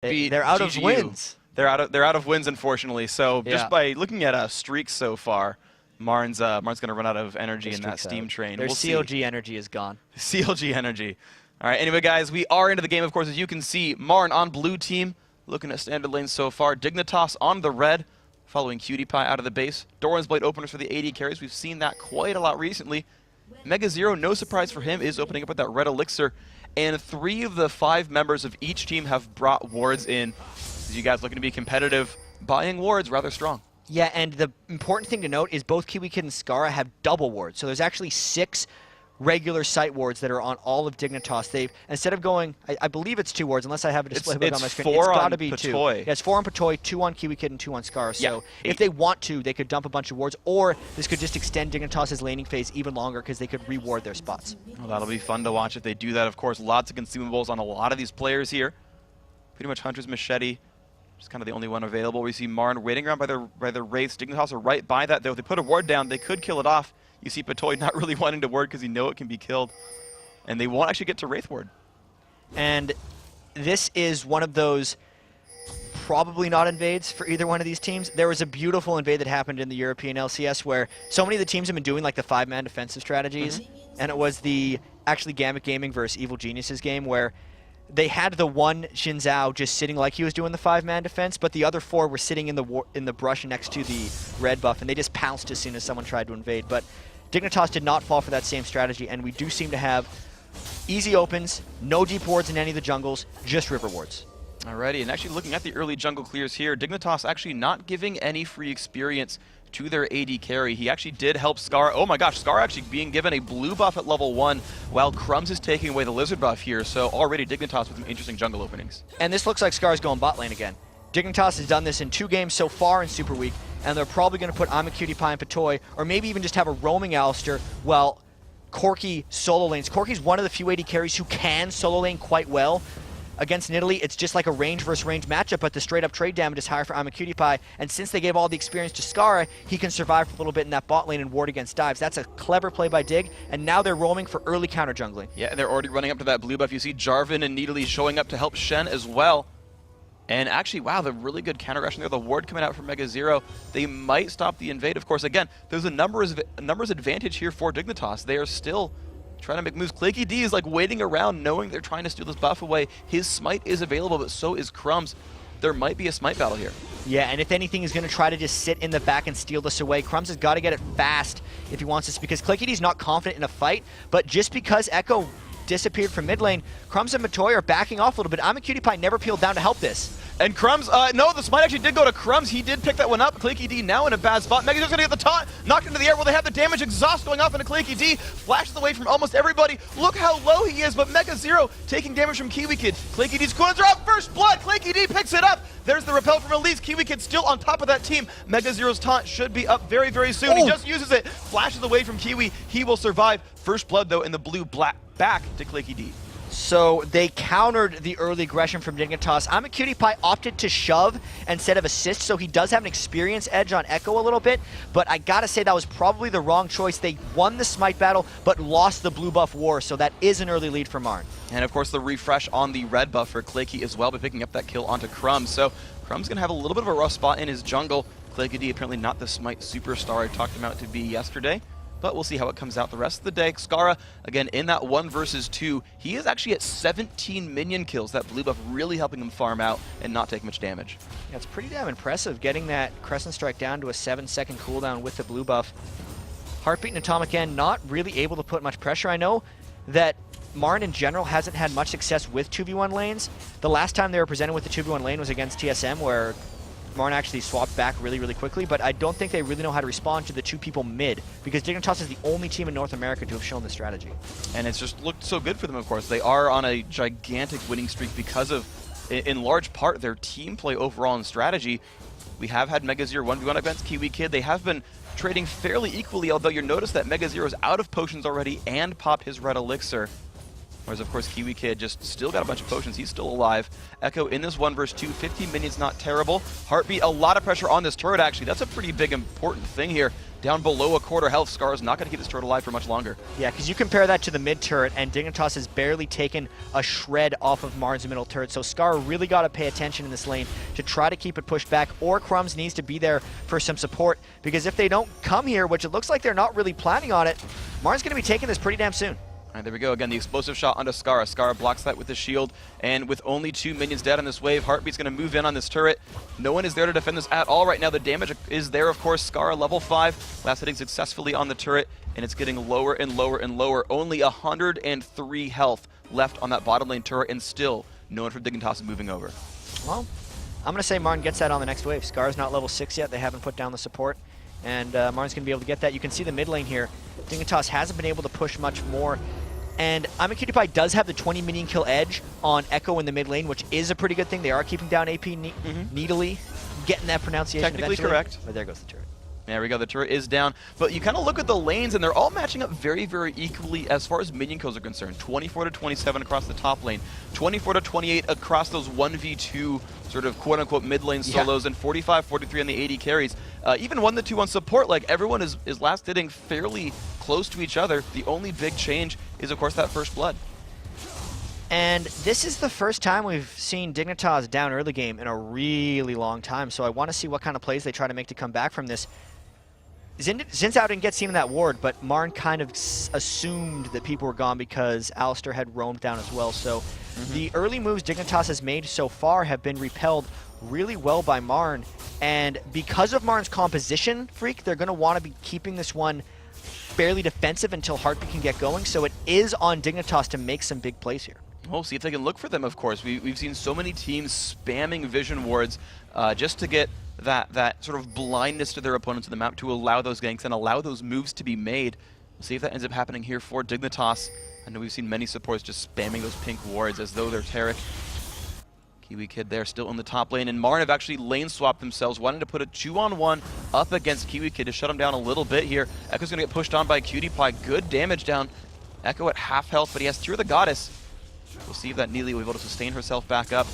They're out of wins. They're out of wins, unfortunately. So just by looking at streaks so far, Marn's going to run out of energy in that steam train. Their COG energy is gone. CLG energy. All right, anyway, guys, we are into the game, of course. As you can see, Marn on blue team, looking at standard lanes so far. Dignitas on the red, following Cutie Pie out of the base. Doran's Blade openers for the AD carries. We've seen that quite a lot recently. Mega Zero, no surprise for him, is opening up with that red elixir. And 3 of the 5 members of each team have brought wards in. As you guys looking to be competitive, buying wards rather strong. Yeah, and the important thing to note is both Kiwi Kid and Skara have double wards. So there's actually 6 regular site wards that are on all of Dignitas. They've, instead of going, I believe it's 2 wards, unless I have a display on my screen. It's got to be 2. Yeah, it's 4 on Patoy, 2 on Kiwi Kid, and 2 on Skara. So if they want to, they could dump a bunch of wards, or this could just extend Dignitas' laning phase even longer because they could reward their spots. Well, that'll be fun to watch if they do that. Of course, lots of consumables on a lot of these players here. Pretty much Hunter's Machete. Just kind of the only one available. We see Marn waiting around by their Wraiths. Dignitas are right by that, though. If they put a ward down, they could kill it off. You see Patoy not really wanting to ward because he know it can be killed. And they won't actually get to Wraith ward. And this is one of those probably not invades for either one of these teams. There was a beautiful invade that happened in the European LCS where so many of the teams have been doing like the 5-man defensive strategies. And it was the actually Gambit Gaming versus Evil Geniuses game where they had the one Xin Zhao just sitting like he was doing the 5-man defense, but the other 4 were sitting in the brush next to the red buff, and they just pounced as soon as someone tried to invade. But Dignitas did not fall for that same strategy, and we do seem to have easy opens, no deep wards in any of the jungles, just river wards. Alrighty, and actually looking at the early jungle clears here, Dignitas actually not giving any free experience to their AD carry. He actually did help Scar. Oh my gosh, Scar actually being given a blue buff at level 1 while Crumbs is taking away the lizard buff here. So already Dignitas with some interesting jungle openings. And this looks like Scar's going bot lane again. Dignitas has done this in 2 games so far in Super Week, and they're probably going to put I'm a Cutie Pie and Patoy, or maybe even just have a roaming Alistair while Corki solo lanes. Corki's one of the few AD carries who can solo lane quite well. Against Nidalee, it's just like a range versus range matchup, but the straight-up trade damage is higher for I'm a Cutie Pie, and since they gave all the experience to Skara, he can survive for a little bit in that bot lane and ward against dives. That's a clever play by Dig, and now they're roaming for early counter jungling. Yeah, and they're already running up to that blue buff. You see Jarvan and Nidalee showing up to help Shen as well. And actually, wow, the really good counter aggression there. The ward coming out from Mega Zero. They might stop the invade. Of course, again, there's a numbers advantage here for Dignitas. They are still trying to make moves. Claky D is like waiting around knowing they're trying to steal this buff away. His smite is available, but so is Crumbs. There might be a smite battle here. Yeah, and if anything, he's going to try to just sit in the back and steal this away. Crumbs has got to get it fast if he wants this, because Claky D's not confident in a fight, but just because Echo disappeared from mid lane, Crumbs and Matoy are backing off a little bit. I'm a Cutie Pie never peeled down to help this. And Crumbs, no, the smite actually did go to Crumbs. He did pick that one up. Claky D now in a bad spot. Mega's going to get the taunt, knocked into the air. Will they have the damage? Exhaust going off into Claky D. Flashes away from almost everybody. Look how low he is, but Mega Zero taking damage from Kiwi Kid. Claky D's coins are up. First blood. Claky D picks it up. There's the repel from Elise. Kiwi Kid still on top of that team. Mega Zero's taunt should be up very, very soon. He just uses it. Flashes away from Kiwi. He will survive. First blood, though, in the blue black back to Claky D. So they countered the early aggression from Dignitas. I'm a Cutie Pie opted to shove instead of assist, so he does have an experience edge on Echo a little bit, but I gotta say that was probably the wrong choice. They won the smite battle, but lost the blue buff war, so that is an early lead for Marn. And of course the refresh on the red buff for Claky as well by picking up that kill onto Crumbs. So Crumbs gonna have a little bit of a rough spot in his jungle. Claky D apparently not the smite superstar I talked him out to be yesterday. But we'll see how it comes out the rest of the day. Skara, again, in that 1 versus 2, he is actually at 17 minion kills. That blue buff really helping him farm out and not take much damage. Yeah, it's pretty damn impressive getting that Crescent Strike down to a 7-second cooldown with the blue buff. Heartbeat and Atomic End not really able to put much pressure. I know that Marn in general hasn't had much success with 2v1 lanes. The last time they were presented with the 2v1 lane was against TSM, where Marn actually swapped back really, really quickly, but I don't think they really know how to respond to the 2 people mid, because Dignitas is the only team in North America to have shown this strategy. And it's just looked so good for them, of course. They are on a gigantic winning streak because of, in large part, their team play overall and strategy. We have had Mega Zero 1v1 against Kiwi Kid. They have been trading fairly equally, although you'll notice that Mega Zero is out of potions already and popped his red elixir. Whereas, of course, Kiwi Kid just still got a bunch of potions. He's still alive. Echo in this 1 versus 2. 15 minions, not terrible. Heartbeat, a lot of pressure on this turret, actually. That's a pretty big, important thing here. Down below a quarter health, Scar is not going to keep this turret alive for much longer. Yeah, because you compare that to the mid turret, and Dignitas has barely taken a shred off of Marn's middle turret. So Scar really got to pay attention in this lane to try to keep it pushed back, or Crumbs needs to be there for some support. Because if they don't come here, which it looks like they're not really planning on it, Marn's going to be taking this pretty damn soon. All right, there we go. Again, the explosive shot onto Scar. Scar blocks that with the shield, and with only 2 minions dead on this wave, Heartbeat's going to move in on this turret. No one is there to defend this at all right now. The damage is there, of course. Scar, level 5, last hitting successfully on the turret, and it's getting lower and lower and lower. Only 103 health left on that bottom lane turret, and still no one from Dignitas is moving over. Well, I'm going to say Marn gets that on the next wave. Scar's not level 6 yet. They haven't put down the support, and Marn's going to be able to get that. You can see the mid lane here. Dignitas hasn't been able to push much more. And I'mACutiePie does have the 20 minion kill edge on Echo in the mid lane, which is a pretty good thing. They are keeping down AP needily, getting that pronunciation Technically eventually. Correct. But there goes the turret. There we go, the turret is down. But you kind of look at the lanes, and they're all matching up very, very equally as far as minion kills are concerned. 24 to 27 across the top lane, 24 to 28 across those 1v2 sort of quote-unquote mid-lane solos, and 45-43 on the AD carries. Even 1-2 on support, like everyone is last hitting fairly close to each other. The only big change is, of course, that first blood. And this is the first time we've seen Dignitas down early game in a really long time, so I want to see what kind of plays they try to make to come back from this. Zinzao didn't get seen in that ward, but Marn kind of assumed that people were gone because Alistair had roamed down as well. So the early moves Dignitas has made so far have been repelled really well by Marn. And because of Marn's composition, Freak, they're going to want to be keeping this one fairly defensive until Heartbeat can get going. So it is on Dignitas to make some big plays here. We'll see if they can look for them, of course. We've seen so many teams spamming vision wards just to get that sort of blindness to their opponents in the map to allow those ganks and allow those moves to be made. We'll see if that ends up happening here for Dignitas. I know we've seen many supports just spamming those pink wards as though they're Taric. Kiwi Kid there still in the top lane, and Marn have actually lane swapped themselves, wanting to put a 2-on-1 up against Kiwi Kid to shut him down a little bit here. Echo's going to get pushed on by CutiePie. Good damage down. Echo at half health, but he has Tear of the Goddess. We'll see if that Neely will be able to sustain herself back up.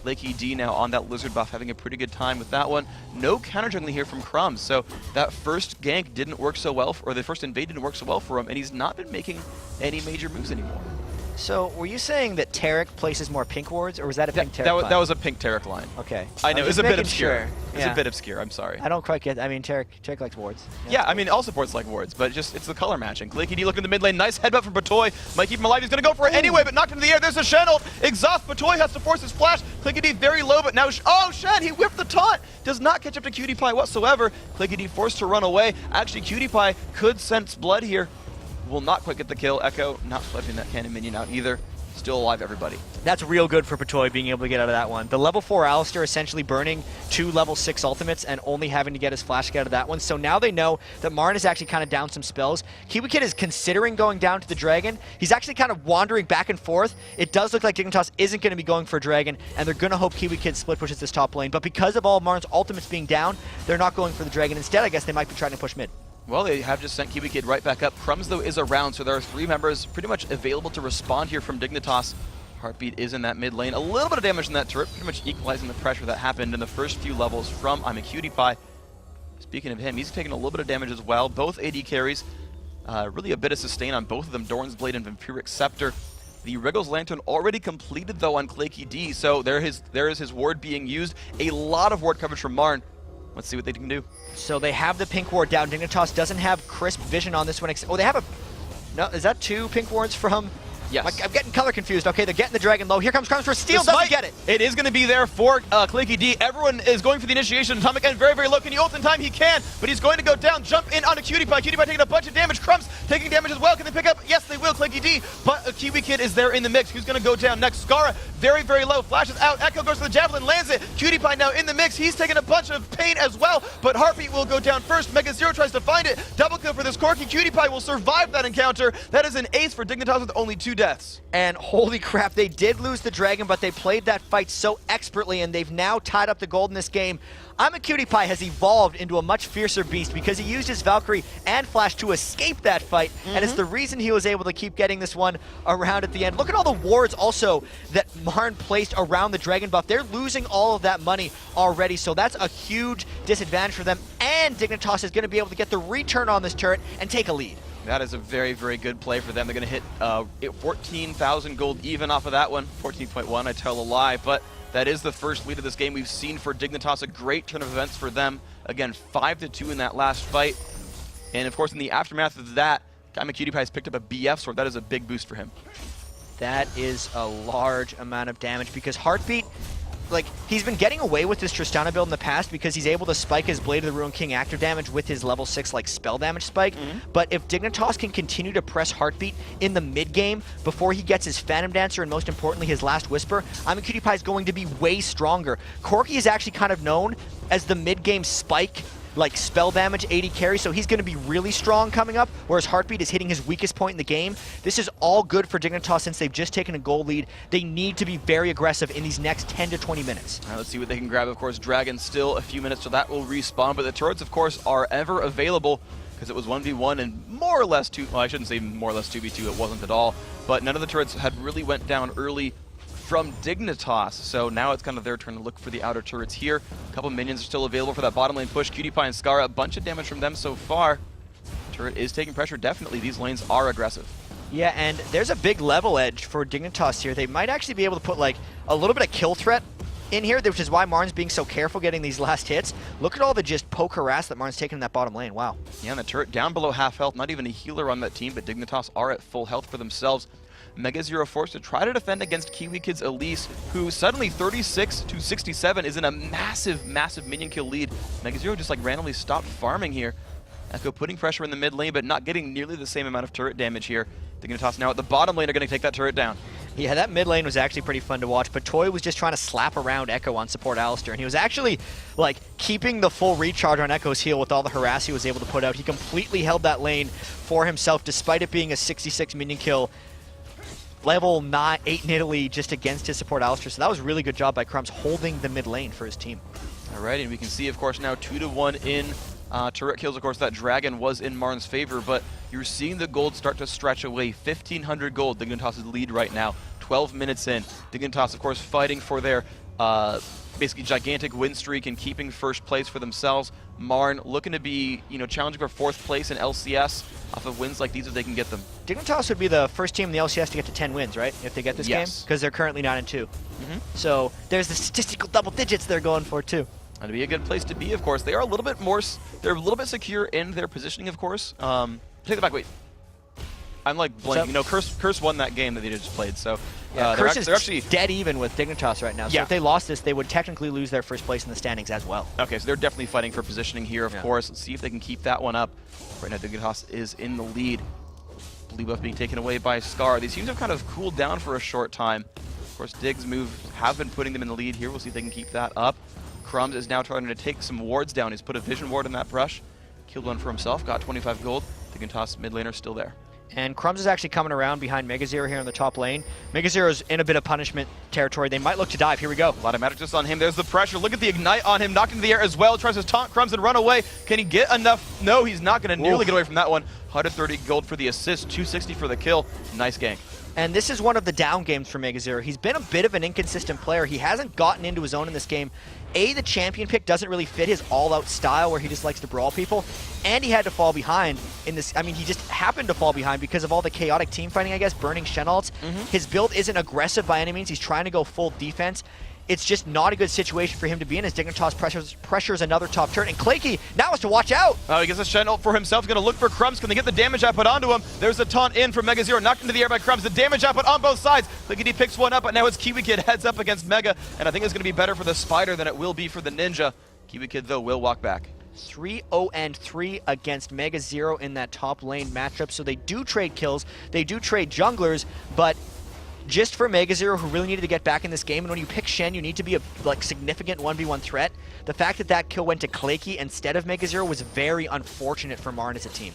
Lakey now on that Lizard buff, having a pretty good time with that one. No counter jungling here from Crumbs, so that first gank didn't work so well, or the first invade didn't work so well for him, and he's not been making any major moves anymore. So, were you saying that Taric places more pink wards, or was that a pink Taric line? That was a pink Taric line. Okay. I know, it's a bit obscure. Sure. It's a bit obscure, I'm sorry. I don't quite get, I mean, Taric likes wards. Yeah, I mean, all supports like wards, but just, it's the color matching. Lakey looking in the mid lane, nice headbutt from Batoy. Might keep him alive, he's gonna go for it anyway, but knocked into the air. There's a Shen ult, exhaust, Batoy has to force his flash. Clickety very low, but now, oh, Shen, he whipped the taunt. Does not catch up to CutiePie whatsoever. Clickety forced to run away. Actually, CutiePie could sense blood here. Will not quite get the kill. Echo not swiping that cannon minion out either. Still alive, everybody. That's real good for Batoy being able to get out of that one. The level 4 Alistair essentially burning 2 level 6 ultimates and only having to get his flash to get out of that one. So now they know that Marn is actually kind of down some spells. Kiwi Kid is considering going down to the Dragon. He's actually kind of wandering back and forth. It does look like Dignitas isn't going to be going for a Dragon, and they're going to hope Kiwi Kid split pushes this top lane. But because of all Marn's ultimates being down, they're not going for the Dragon. Instead, I guess they might be trying to push mid. Well, they have just sent Kiwi Kid right back up. Crumbs, though, is around, so there are 3 members pretty much available to respond here from Dignitas. Heartbeat is in that mid lane. A little bit of damage in that turret, pretty much equalizing the pressure that happened in the first few levels from I'mACutiePie. Speaking of him, he's taking a little bit of damage as well. Both AD carries, really a bit of sustain on both of them, Doran's Blade and Vampiric Scepter. The Wriggles Lantern already completed, though, on Claky D, so there is his ward being used. A lot of ward coverage from Marn. Let's see what they can do. So they have the pink ward down. Dignitas doesn't have crisp vision on this one. Oh, they have a... No, is that 2 pink wards from... Yes. I'm getting color confused. Okay, they're getting the Dragon low. Here comes Crumbs for steal. Doesn't get it. It is going to be there for Claky D. Everyone is going for the initiation. Atomic End very, very low. Can he ult in time? He can, but he's going to go down. Jump in onto CutiePie. CutiePie taking a bunch of damage. Crumbs taking damage as well. Can they pick up? Yes, they will. Claky D, but Kiwi Kid is there in the mix. Who's going to go down next? Scara, very, very low. Flashes out. Echo goes for the Javelin, lands it. CutiePie now in the mix. He's taking a bunch of pain as well, but Heartbeat will go down first. Mega Zero tries to find it. Double kill for this Corki. CutiePie will survive that encounter. That is an ace for Dignitas with only 2 deaths. And holy crap, they did lose the dragon, but they played that fight so expertly, and they've now tied up the gold in this game. I'm a Cutie Pie has evolved into a much fiercer beast because he used his Valkyrie and Flash to escape that fight, and it's the reason he was able to keep getting this one around at the end. Look at all the wards also that MRN placed around the dragon buff. They're losing all of that money already, so that's a huge disadvantage for them, and Dignitas is going to be able to get the return on this turret and take a lead. That is a very, very good play for them. They're going to hit 14,000 gold even off of that one. 14.1, I tell a lie, but that is the first lead of this game we've seen for Dignitas. A great turn of events for them. Again, 5-2 in that last fight. And of course, in the aftermath of that, Kaima Cutie Pie has picked up a BF sword. That is a big boost for him. That is a large amount of damage because Heartbeat, like, he's been getting away with this Tristana build in the past because he's able to spike his Blade of the Ruined King active damage with his level 6 like spell damage spike. But if Dignitas can continue to press Heartbeat in the mid game before he gets his Phantom Dancer and most importantly his Last Whisper, I'm a Cutie Pie is going to be way stronger. Corki is actually kind of known as the mid game spike, like spell damage 80 carry, so he's going to be really strong coming up, whereas Heartbeat is hitting his weakest point in the game. This is all good for Dignitas since they've just taken a goal lead. They need to be very aggressive in these next 10 to 20 minutes. All right, let's see what they can grab. Of course, Dragon still a few minutes till that will respawn, but the turrets, of course, are ever available because it was 1v1 and more or less 2, well, I shouldn't say more or less 2v2, it wasn't at all, but none of the turrets had really went down early from Dignitas, so now it's kind of their turn to look for the outer turrets here. A couple minions are still available for that bottom lane push. Cutie Pie and Skara, a bunch of damage from them so far. Turret is taking pressure, definitely. These lanes are aggressive. Yeah, and there's a big level edge for Dignitas here. They might actually be able to put like a little bit of kill threat in here, which is why Marn's being so careful getting these last hits. Look at all the just poke harass that Marn's taking in that bottom lane. Wow. Yeah, and the turret down below half health. Not even a healer on that team, but Dignitas are at full health for themselves. Mega Zero forced to try to defend against Kiwi Kid's Elise, who suddenly 36-67 is in a massive, massive minion kill lead. Mega Zero just like randomly stopped farming here. Echo putting pressure in the mid lane, but not getting nearly the same amount of turret damage here. Dignitas now at the bottom lane are going to take that turret down. Yeah, that mid lane was actually pretty fun to watch, but Toy was just trying to slap around Echo on support Alistar, and he was actually like keeping the full recharge on Echo's heal with all the harass he was able to put out. He completely held that lane for himself, despite it being a 66 minion kill. Level 8 in Italy just against his support Alistar, so that was a really good job by Crumbs holding the mid lane for his team. All right, and we can see, of course, now 2-1 in turret kills. Of course, that dragon was in Marn's favor, but you're seeing the gold start to stretch away. 1,500 gold, Dignitas' lead right now, 12 minutes in. Dignitas, of course, fighting for their basically gigantic win streak and keeping first place for themselves. Marn looking to be, challenging for 4th place in LCS off of wins like these if they can get them. Dignitas would be the first team in the LCS to get to 10 wins, right? If they get this game? Because they're currently 9-2. So there's the statistical double digits they're going for too. That'd be a good place to be, of course. They are a little bit more, they're a little bit secure in their positioning, of course. Take that back, wait. I'm like blanking. Curse won that game that they just played, so yeah, they're actually dead even with Dignitas right now. So if they lost this, they would technically lose their first place in the standings as well. Okay, so they're definitely fighting for positioning here, of course. Let's see if they can keep that one up. Right now, Dignitas is in the lead. Blue buff being taken away by Scar. These teams have kind of cooled down for a short time. Of course, Dig's moves have been putting them in the lead here. We'll see if they can keep that up. Crumbs is now trying to take some wards down. He's put a vision ward in that brush. Killed one for himself, got 25 gold. Dignitas mid laner still there. And Crumbs is actually coming around behind Mega Zero here in the top lane. Mega Zero's in a bit of punishment territory. They might look to dive. Here we go. A lot of magic just on him. There's the pressure. Look at the ignite on him. Knocked into the air as well. Tries to taunt Crumbs and run away. Can he get enough? No, he's not going to nearly get away from that one. 130 gold for the assist. 260 for the kill. Nice gank. And this is one of the down games for Mega Zero. He's been a bit of an inconsistent player. He hasn't gotten into his own in this game. The champion pick doesn't really fit his all-out style where he just likes to brawl people. And he had to fall behind in this. I mean, he just happened to fall behind because of all the chaotic team fighting, I guess, burning Shen ults. His build isn't aggressive by any means. He's trying to go full defense. It's just not a good situation for him to be in as Dignitas pressures another top turret. And Klakey now has to watch out. Oh, he gets a Shen ult for himself. He's going to look for Crumbs. Can they get the damage output onto him? There's a taunt in from Mega Zero. Knocked into the air by Crumbs. The damage output on both sides. Klakey picks one up, but now it's Kiwi Kid heads up against Mega. And I think it's going to be better for the Spider than it will be for the Ninja. Kiwi Kid, though, will walk back. 3-0-3 against Mega Zero in that top lane matchup. So they do trade kills. They do trade junglers, but just for Mega Zero, who really needed to get back in this game, and when you pick Shen, you need to be a significant 1v1 threat. The fact that that kill went to Klakey instead of Mega Zero was very unfortunate for Marn as a team.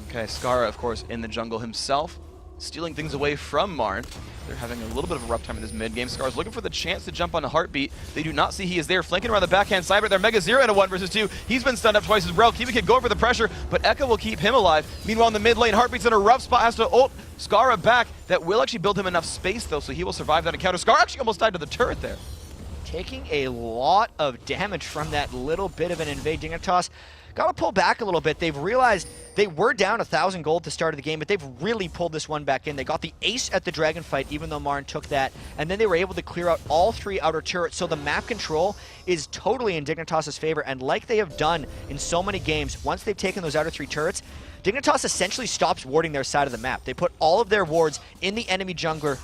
Okay, Skara, of course, in the jungle himself. stealing things away from MRN. They're having a little bit of a rough time in this mid game. Scar's looking for the chance to jump on a Heartbeat. They do not see he is there, flanking around the backhand side, but they're Mega Zero in a 1 versus 2. He's been stunned up twice as well. Kiwi Kid going for the pressure, but Echo will keep him alive. Meanwhile, in the mid lane, Heartbeat's in a rough spot, has to ult Scara back. That will actually build him enough space, though, so he will survive that encounter. Scar actually almost died to the turret there. Taking a lot of damage from that little bit of an invade. Dignitas got to pull back a little bit. They've realized they were down 1,000 gold to start of the game, but they've really pulled this one back in. They got the ace at the dragon fight, even though MRN took that, and then they were able to clear out all 3 outer turrets, so the map control is totally in Dignitas' favor, and like they have done in so many games, once they've taken those outer 3 turrets, Dignitas essentially stops warding their side of the map. They put all of their wards in the enemy jungle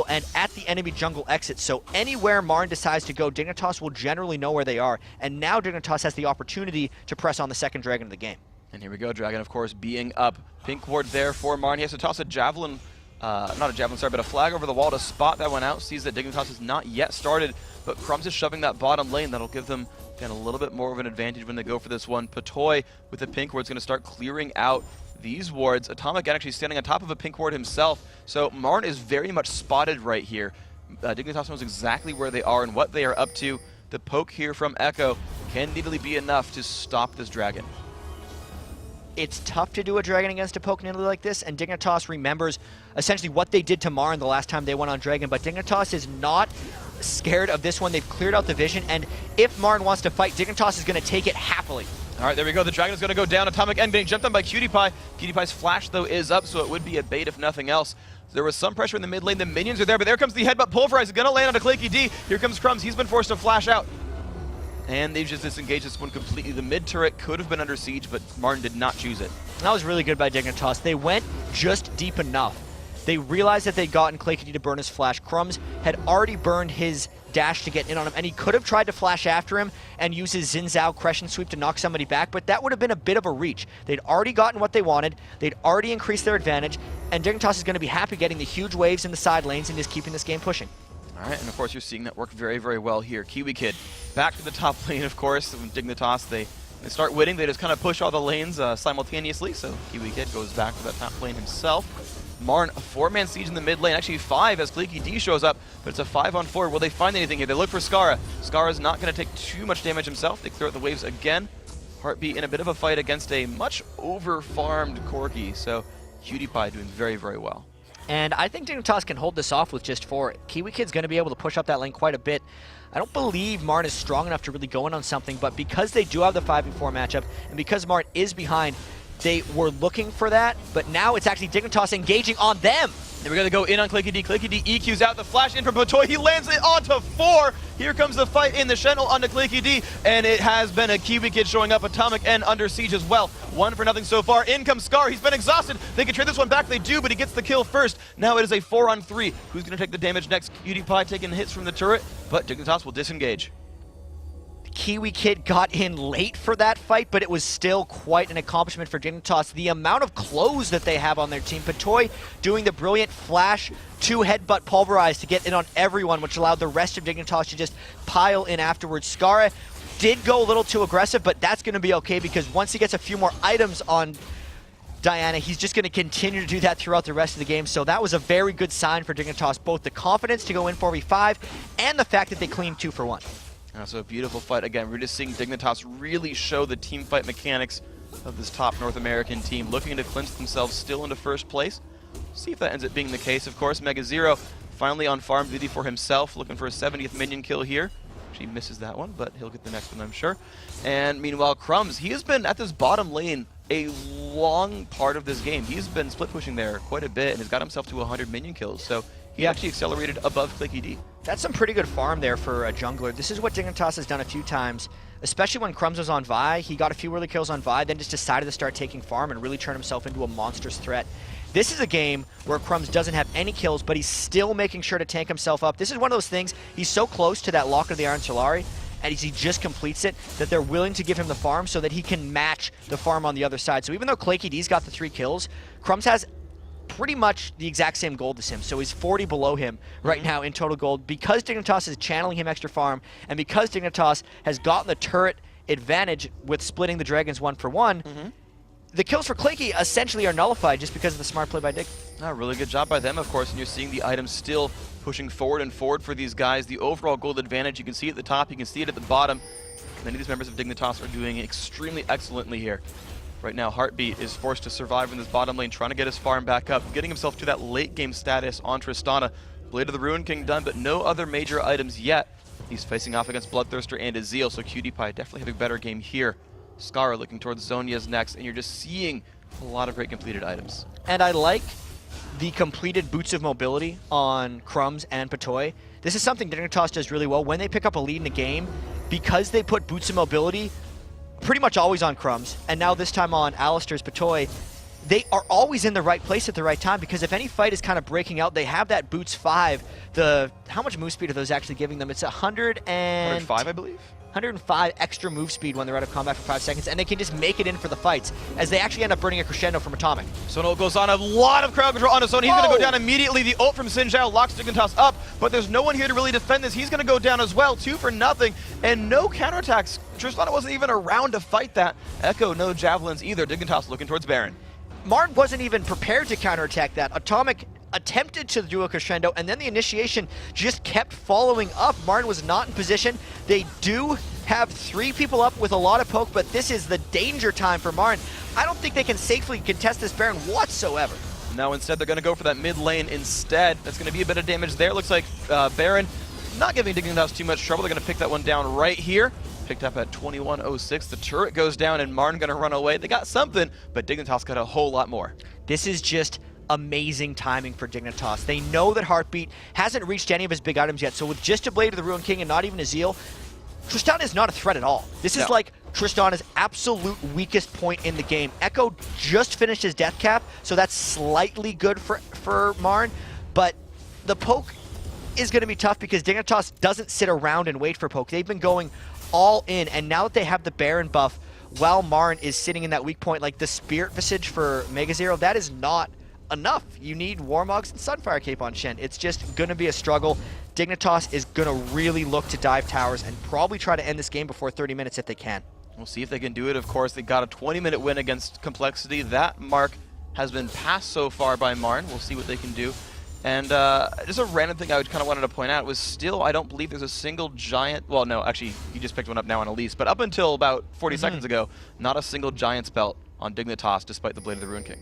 and at the enemy jungle exit. So anywhere MRN decides to go, Dignitas will generally know where they are. And now Dignitas has the opportunity to press on the second dragon of the game. And here we go, Dragon, of course, being up. Pink ward there for MRN. He has to toss a javelin, not a javelin, sorry, but a flag over the wall to spot that one out. Sees that Dignitas has not yet started, but Crumbs is shoving that bottom lane. That'll give them, again, a little bit more of an advantage when they go for this one. Patoy with the pink ward is going to start clearing out these wards. Atomic actually standing on top of a pink ward himself. So MRN is very much spotted right here. Dignitas knows exactly where they are and what they are up to. The poke here from Echo can nearly be enough to stop this dragon. It's tough to do a dragon against a poke nearly like this, and Dignitas remembers essentially what they did to MRN the last time they went on dragon, but Dignitas is not scared of this one. They've cleared out the vision, and if MRN wants to fight, Dignitas is going to take it happily. All right, there we go. The dragon is going to go down. Atomic N being jumped on by Cutie Pie. Cutie Pie's flash, though, is up, so it would be a bait if nothing else. There was some pressure in the mid lane. The minions are there, but there comes the headbutt pulverize. It's going to land on a Clicky D. Here comes Crumbs. He's been forced to flash out. And they've just disengaged this one completely. The mid turret could have been under siege, but MRN did not choose it. That was really good by Dignitas. They went just deep enough. They realized that they'd gotten Clicky D to burn his flash. Crumbs had already burned his dash to get in on him, and he could have tried to flash after him and use his Xin Zhao Crescent Sweep to knock somebody back, but that would have been a bit of a reach. They'd already gotten what they wanted, they'd already increased their advantage, and Dignitas is going to be happy getting the huge waves in the side lanes and just keeping this game pushing. All right, and of course you're seeing that work very, very well here. Kiwi Kid back to the top lane, of course. When Dignitas, they start winning, they just kind of push all the lanes simultaneously, so Kiwi Kid goes back to that top lane himself. MRN, a 4-man siege in the mid lane, actually 5 as Clicky D shows up, but it's a 5-on-4. Will they find anything here? They look for Scara. Scara's not going to take too much damage himself. They clear out the waves again. Heartbeat in a bit of a fight against a much over-farmed Corki, so Cutie Pie doing very, very well. And I think Dignitas can hold this off with just 4. Kiwi Kid's going to be able to push up that lane quite a bit. I don't believe MRN is strong enough to really go in on something, but because they do have the 5v4 matchup, and because MRN is behind, they were looking for that, but now it's actually Dignitas engaging on them. Then we're going to go in on Clicky D. Clicky D EQs out the flash in from Patoy. He lands it onto 4. Here comes the fight in the Shenel onto Clicky D, and it has been a Kiwi Kid showing up. Atomic N under siege as well. 1-0 so far. In comes Scar. He's been exhausted. They can trade this one back. They do, but he gets the kill first. Now it is a 4-on-3. Who's going to take the damage next? Cutie Pie taking hits from the turret, but Dignitas will disengage. Kiwi Kid got in late for that fight, but it was still quite an accomplishment for Dignitas. The amount of clothes that they have on their team. Patoy doing the brilliant flash to headbutt pulverize to get in on everyone, which allowed the rest of Dignitas to just pile in afterwards. Scara did go a little too aggressive, but that's going to be okay because once he gets a few more items on Diana, he's just going to continue to do that throughout the rest of the game. So that was a very good sign for Dignitas, both the confidence to go in 4v5 and the fact that they cleaned 2 for 1. So a beautiful fight. Again, we're just seeing Dignitas really show the team fight mechanics of this top North American team, looking to clinch themselves still into first place. See if that ends up being the case. Of course, Mega Zero finally on farm duty for himself, looking for a 70th minion kill here. He misses that one, but he'll get the next one, I'm sure. And meanwhile, Crumbs, he has been at this bottom lane a long part of this game. He's been split pushing there quite a bit and has got himself to 100 minion kills. So he actually accelerated above Clicky D. That's some pretty good farm there for a jungler. This is what Dignitas has done a few times, especially when Crumbs was on Vi. He got a few early kills on Vi, then just decided to start taking farm and really turn himself into a monstrous threat. This is a game where Crumbs doesn't have any kills, but he's still making sure to tank himself up. This is one of those things, he's so close to that Lock of the Iron Solari, and as he just completes it, that they're willing to give him the farm so that he can match the farm on the other side. So even though Clicky D's got the 3 kills, Crumbs has pretty much the exact same gold as him, so he's 40 below him right now in total gold. Because Dignitas is channeling him extra farm, and because Dignitas has gotten the turret advantage with splitting the dragons 1 for 1, the kills for Clicky essentially are nullified just because of the smart play by Dig. Really good job by them, of course, and you're seeing the items still pushing forward and forward for these guys. The overall gold advantage, you can see at the top, you can see it at the bottom. Many of these members of Dignitas are doing extremely excellently here. Right now, Heartbeat is forced to survive in this bottom lane, trying to get his farm back up, getting himself to that late game status on Tristana. Blade of the Ruin King done, but no other major items yet. He's facing off against Bloodthirster and Ezreal, so Cutie Pie definitely having a better game here. Skara looking towards Zhonya's next, and you're just seeing a lot of great completed items. And I like the completed Boots of Mobility on Crumbs and Patoy. This is something Dignitas does really well. When they pick up a lead in a game, because they put Boots of Mobility pretty much always on Crumbs, and now this time on Alistair's Patoy, they are always in the right place at the right time, because if any fight is kind of breaking out, they have that Boots 5. How much move speed are those actually giving them? It's 105, I believe? 105 extra move speed when they're out of combat for 5 seconds, and they can just make it in for the fights, as they actually end up burning a crescendo from Atomic. Sono goes on a lot of crowd control on his own. He's going to go down immediately. The ult from Xin Zhao locks Dignitas up, but there's no one here to really defend this. He's going to go down as well, 2 for nothing, and no counterattacks. Tristana wasn't even around to fight that. Echo, no javelins either. Dignitas looking towards Baron. Martin wasn't even prepared to counterattack that. Atomic attempted to do a crescendo, and then the initiation just kept following up. Martin was not in position. They do have 3 people up with a lot of poke, but this is the danger time for Martin. I don't think they can safely contest this Baron whatsoever. No, instead they're going to go for that mid lane instead. That's going to be a bit of damage there. Looks like Baron not giving Dignitas too much trouble. They're going to pick that one down right here. Picked up at 21:06. The turret goes down, and Martin going to run away. They got something, but Dignitas got a whole lot more. This is just amazing timing for Dignitas. They know that Heartbeat hasn't reached any of his big items yet, so with just a Blade of the Ruin King and not even a Zeal, Tristana is not a threat at all. This is like Tristana's absolute weakest point in the game. Echo just finished his death cap, so that's slightly good for Marn, but the poke is going to be tough because Dignitas doesn't sit around and wait for poke. They've been going all in, and now that they have the Baron buff, while Marn is sitting in that weak point, like the Spirit Visage for Mega Zero, that is not enough. You need Warmogs and Sunfire Cape on Shen. It's just going to be a struggle. Dignitas is going to really look to dive towers and probably try to end this game before 30 minutes if they can. We'll see if they can do it, of course. They got a 20-minute win against Complexity. That mark has been passed so far by Marn. We'll see what they can do. And just a random thing I kind of wanted to point out was still, I don't believe there's a single giant, well, no, actually, he just picked one up now on Elise, but up until about 40 seconds ago, not a single Giant's belt on Dignitas, despite the Blade of the Ruin King.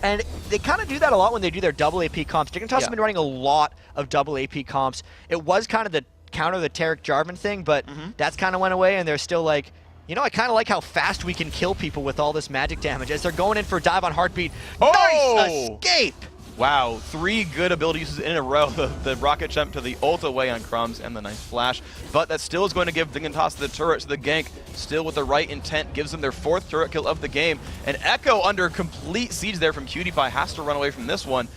And they kind of do that a lot when they do their double AP comps. Dignitas has been running a lot of double AP comps. It was kind of the counter the Tarek Jarvan thing, but that's kind of went away, and they're still like, you know, I kind of like how fast we can kill people with all this magic damage. As they're going in for a dive on Heartbeat. Oh! Nice escape! Wow, 3 good ability uses in a row. The rocket jump to the ult away on Crumbs and the nice flash. But that still is going to give Dignitas the turret, so the gank, still with the right intent, gives them their 4th turret kill of the game. And Echo, under complete siege there from Cutie Pie, has to run away from this one.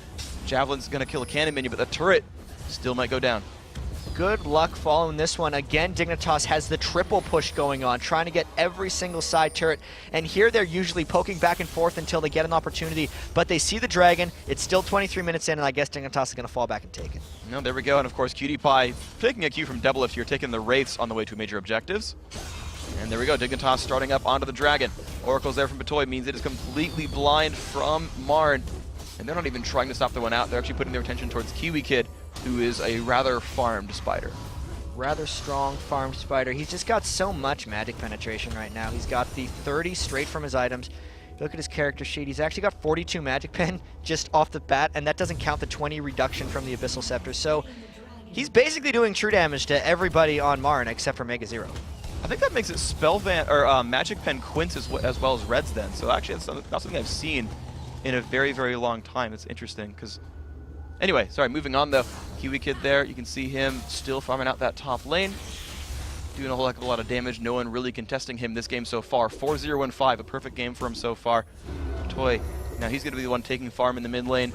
Javelin's going to kill a cannon minion, but the turret still might go down. Good luck following this one. Again, Dignitas has the triple push going on, trying to get every single side turret. And here they're usually poking back and forth until they get an opportunity. But they see the dragon. It's still 23 minutes in, and I guess Dignitas is going to fall back and take it. No, there we go. And of course, Cutie Pie taking a cue from Doublelift here, taking the Wraiths on the way to major objectives. And there we go. Dignitas starting up onto the dragon. Oracle's there from Patoy, means it is completely blind from Marn. And they're not even trying to stop the one out. They're actually putting their attention towards Kiwi Kid, who is a rather farmed spider. Rather strong farmed spider. He's just got so much magic penetration right now. He's got the 30 straight from his items. Look at his character sheet. He's actually got 42 magic pen just off the bat, and that doesn't count the 20 reduction from the Abyssal Scepter. So he's basically doing true damage to everybody on Marn except for Mega Zero. I think that makes it Spellvan or Magic Pen Quince as well as Reds then. So actually, that's not something I've seen in a very, very long time. It's interesting because. Anyway, sorry, moving on though. Kiwi Kid there, you can see him still farming out that top lane. Doing a whole heck of a lot of damage. No one really contesting him this game so far. 4-0-1-5, a perfect game for him so far. Toy, now he's going to be the one taking farm in the mid lane.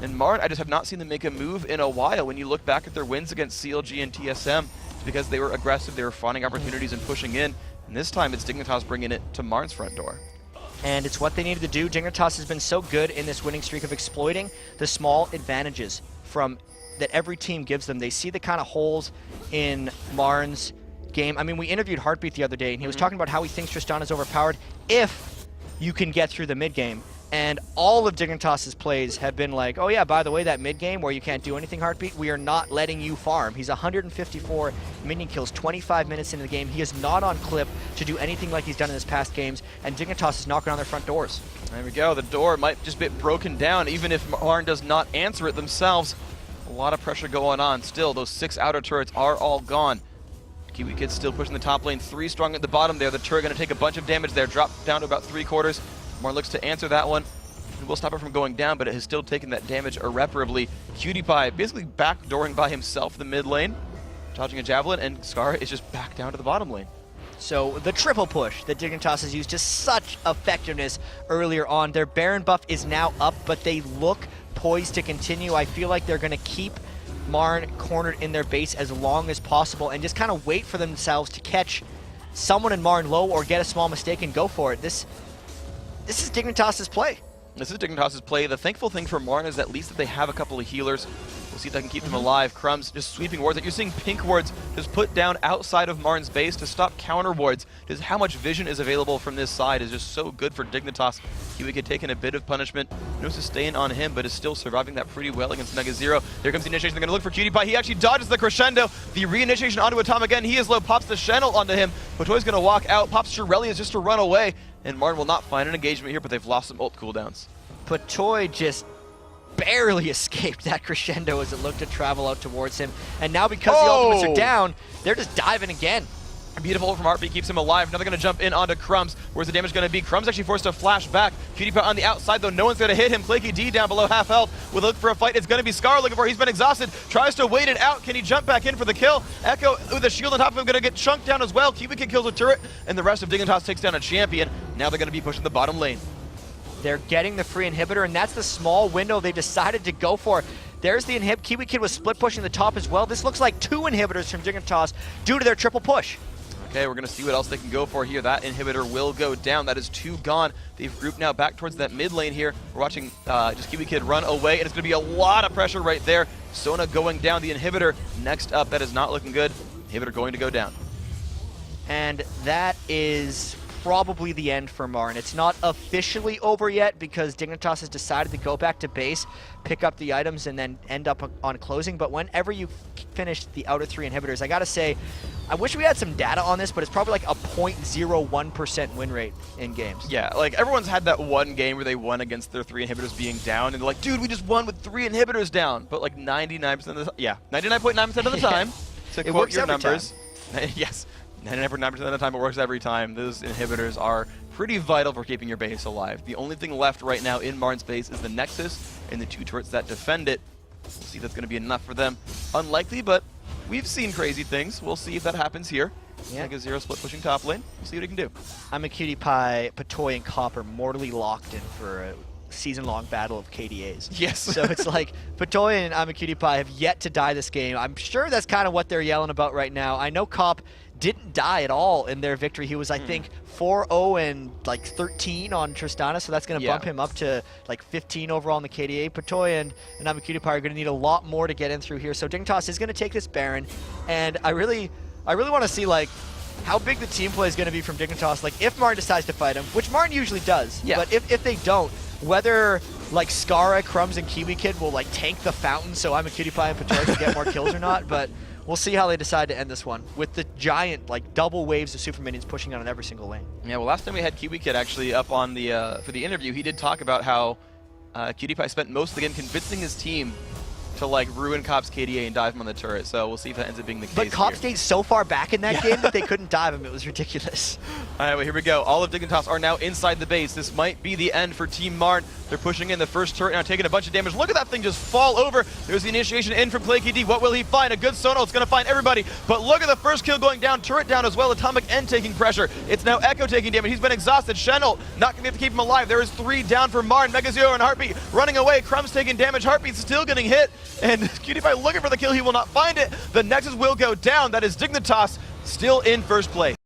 And Marn, I just have not seen them make a move in a while. When you look back at their wins against CLG and TSM, it's because they were aggressive, they were finding opportunities and pushing in. And this time it's Dignitas bringing it to Marn's front door. And it's what they needed to do. Dignitas has been so good in this winning streak of exploiting the small advantages from that every team gives them. They see the kind of holes in Marn's game. I mean, we interviewed Heartbeat the other day, and he was talking about how he thinks Tristana is overpowered if you can get through the mid game. And all of Dignitas's plays have been like, oh yeah, by the way, that mid game where you can't do anything, Heartbeat, we are not letting you farm. He's 154 minion kills, 25 minutes into the game. He is not on clip to do anything like he's done in his past games, and Dignitas is knocking on their front doors. There we go. The door might just be broken down, even if MRN does not answer it themselves. A lot of pressure going on. Still, those 6 outer turrets are all gone. Kiwi Kid's still pushing the top lane. 3 strong at the bottom there. The turret going to take a bunch of damage there. Drop down to about 3/4. MRN looks to answer that one. It will stop it from going down, but it has still taken that damage irreparably. Cutie Pie basically backdooring by himself the mid lane, dodging a javelin, and Scar is just back down to the bottom lane. So the triple push that Dignitas has used to such effectiveness earlier on. Their Baron buff is now up, but they look poised to continue. I feel like they're going to keep MRN cornered in their base as long as possible and just kind of wait for themselves to catch someone in MRN low or get a small mistake and go for it. This is Dignitas's play. This is Dignitas's play. The thankful thing for MRN is at least that they have a couple of healers. We'll see if they can keep them alive. Crumbs just sweeping wards. You're seeing pink wards just put down outside of MRN's base to stop counter wards. Just how much vision is available from this side is just so good for Dignitas. Kiwi Kid taking a bit of punishment. No sustain on him, but is still surviving that pretty well against Mega Zero. There comes the initiation. They're going to look for Cutie Pie. He actually dodges the crescendo. The reinitiation onto Atom again. He is low. Pops the Channel onto him. Patoy's going to walk out. Pops Shirelius just to run away. And MRN will not find an engagement here, but they've lost some ult cooldowns. Patoy just barely escaped that crescendo as it looked to travel out towards him. And now because the ultimates are down, they're just diving again. Beautiful from Heartbeat, keeps him alive. Now they're going to jump in onto Crumbs. Where's the damage going to be? Crumbs actually forced to flash back. Cutie Pie on the outside, though. No one's going to hit him. Claky D down below half health. With a look for a fight. It's going to be Scar looking for. He's been exhausted. Tries to wait it out. Can he jump back in for the kill? Echo with a shield on top of him, going to get chunked down as well. Kiwi Kid kills a turret, and the rest of Dignitas takes down a champion. Now they're going to be pushing the bottom lane. They're getting the free inhibitor, and that's the small window they decided to go for. There's the inhib. Kiwi Kid was split pushing the top as well. This looks like 2 inhibitors from Dignitas due to their triple push. Okay, we're going to see what else they can go for here. That inhibitor will go down. That is 2 gone. They've grouped now back towards that mid lane here. We're watching just Kiwi Kid run away, and it's going to be a lot of pressure right there. Sona going down. The inhibitor next up. That is not looking good. Inhibitor going to go down. And that is probably the end for MRN. It's not officially over yet because Dignitas has decided to go back to base, pick up the items, and then end up on closing. But whenever you finish the outer 3 inhibitors, I gotta say, I wish we had some data on this, but it's probably like a 0.01% win rate in games. Yeah, like everyone's had that one game where they won against their 3 inhibitors being down, and they're like, dude, we just won with 3 inhibitors down. But like 99% of the time, yeah, 99.9% of the time, to quote your numbers. Yes. 99.9% of the time it works every time. Those inhibitors are pretty vital for keeping your base alive. The only thing left right now in MRN's base is the Nexus and the 2 turrets that defend it. We'll see if that's going to be enough for them. Unlikely, but we've seen crazy things. We'll see if that happens here. Yeah. Mega Zero split pushing top lane. We'll see what he can do. I'm a Cutie Pie, Patoy, and Copper mortally locked in for a season-long battle of KDAs. Yes. So it's like Patoy and I'm a Cutie Pie have yet to die this game. I'm sure that's kind of what they're yelling about right now. I know Cop didn't die at all in their victory. He was, I think, 4-0 and like 13 on Tristana, so that's going to bump him up to like 15 overall in the KDA. Patoy and I'm a Cutie Pie are going to need a lot more to get in through here. So Dignitas is going to take this Baron, and I really want to see like how big the team play is going to be from Dignitas. Like if MRN decides to fight him, which MRN usually does, but if they don't, whether like Skara, Crumbs, and Kiwi Kid will like tank the fountain so I'm a Cutie Pie and Patoy can get more kills or not, but we'll see how they decide to end this one with the giant like double waves of super minions pushing out on every single lane. Yeah, well, last time we had Kiwi Kid actually up on the for the interview, he did talk about how Cutie Pie spent most of the game convincing his team to like ruin Cop's KDA and dive him on the turret. So we'll see if that ends up being the case. But Cop stayed so far back in that game that they couldn't dive him. It was ridiculous. All right, well, here we go. All of Dignitas are now inside the base. This might be the end for Team MRN. They're pushing in the first turret now, taking a bunch of damage. Look at that thing just fall over. There's the initiation in from Claky D. What will he find? A good Sono. It's going to find everybody. But look at the first kill going down. Turret down as well. Atomic N taking pressure. It's now Echo taking damage. He's been exhausted. Channel not going to be able to keep him alive. There is 3 down for MRN. Mega Zero and Heartbeat running away. Crumbs taking damage. Heartbeat's still getting hit. And Cutie Pie looking for the kill. He will not find it. The Nexus will go down. That is Dignitas still in first place.